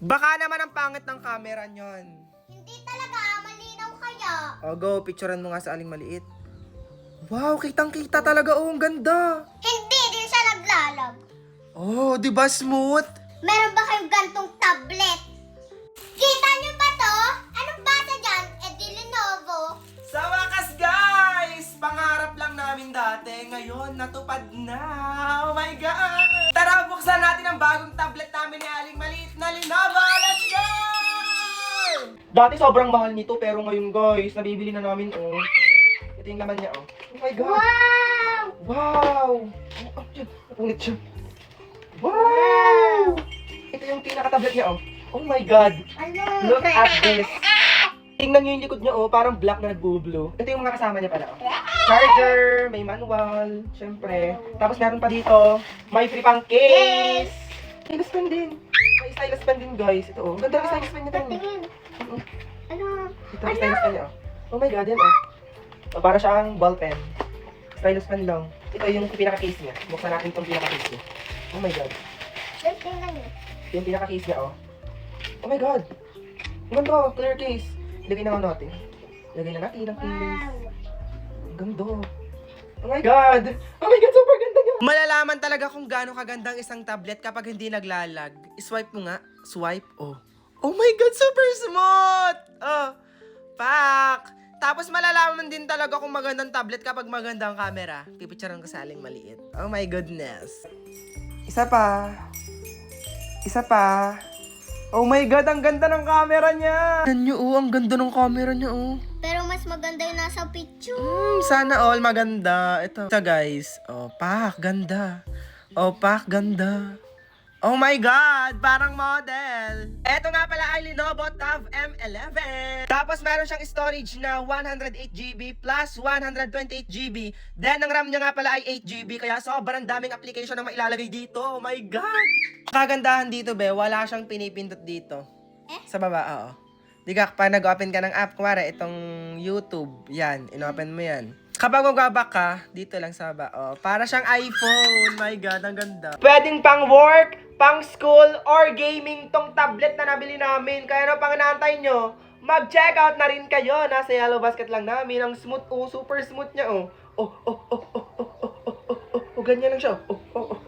Baka naman ang pangit ng camera nyon. Hindi talaga, malinaw kaya. O, go. Picturean mo nga sa aling maliit. Wow, kitang-kita talaga. Oh, ang ganda. Hindi din siya naglalag. Oh, di ba smooth? Meron ba kayong gantong tablet? Kita niyo ba to? Anong basa dyan? Di Lenovo. Sa wakas, guys! Pangarap lang namin dati. Ngayon, natupad na. Oh my God! Tara, buksan natin ang bagong tablet namin ni Aling Maliit na Lenovo. Let's go! Dati sobrang mahal nito, pero ngayon, guys, nabibili na namin, oh. Ito yung laman niya, oh. Oh my God! Wow! Wow! Oh, yun. Ulit siya. Wow! Ito yung pinaka-tablet niya, oh. Oh my God! Ano? Look at this. Tingnan niyo yung likod niya, oh. Parang black na nag-blue. Ito yung mga kasama niya pala, oh. Charger, may manual, syempre. Tapos meron pa dito, may free pang case. Stylus pen din. May stylus pen din, guys. Ito, oh. Ganda ng stylus pen niya. Patingin. Ano? Ito yung stylus pen niya, oh. Oh my God, yan, oh. Oh, para siyang ball pen. Stylus pen lang. Ito yung pinaka-case niya. Buksan natin itong pinaka-case niya. Oh my God. Tingnan niyo. Yung pinaka-case niya, oh. Oh my God. Ang ganda, clear case. Lagay na natin. Lagay na natin ang case. Wow. Ang ganda. Oh my God! Oh my God, super ganda niya! Malalaman talaga kung gaano kagandang isang tablet kapag hindi naglalag. Swipe mo nga. Swipe, oh. Oh my God, super smooth! Oh, pak! Tapos malalaman din talaga kung magandang tablet kapag magandang camera. Pipicturean ko sa Aling Maliit. Oh my goodness. Isa pa. Isa pa. Oh my God, ang ganda ng camera niya! Yan nyo, oh, ang ganda ng camera niya, oh. Pero mas maganda yung nasa picture. Sana all maganda. Ito guys. Oh, pak, ganda. Oh, pak, ganda. Oh my God, parang model. Ito nga pala ay Lenovo Tab M11. Tapos meron siyang storage na 108GB plus 128GB. Then ang RAM niya nga pala ay 8GB. Kaya sobrang daming application na mailalagay dito. Oh my God. Kagandahan dito, be, wala siyang pinipindot dito. Sa baba, oo. Di ka, pag nag-open ka ng app, kumara, itong YouTube, yan, inopen mo yan. Kapag magbaback ka, dito lang sa baba, oh, para siyang iPhone. My God, ang ganda. Pwedeng pang work, pang school, or gaming tong tablet na nabili namin. Kaya ano pang inaantay nyo? Mag-check out na rin kayo. Nasa Yellow Basket lang namin. Ang smooth, oh, super smooth niya, oh. Oh, oh, oh, oh, oh, oh, oh, oh, oh, oh, ganyan lang siya, oh, oh, oh.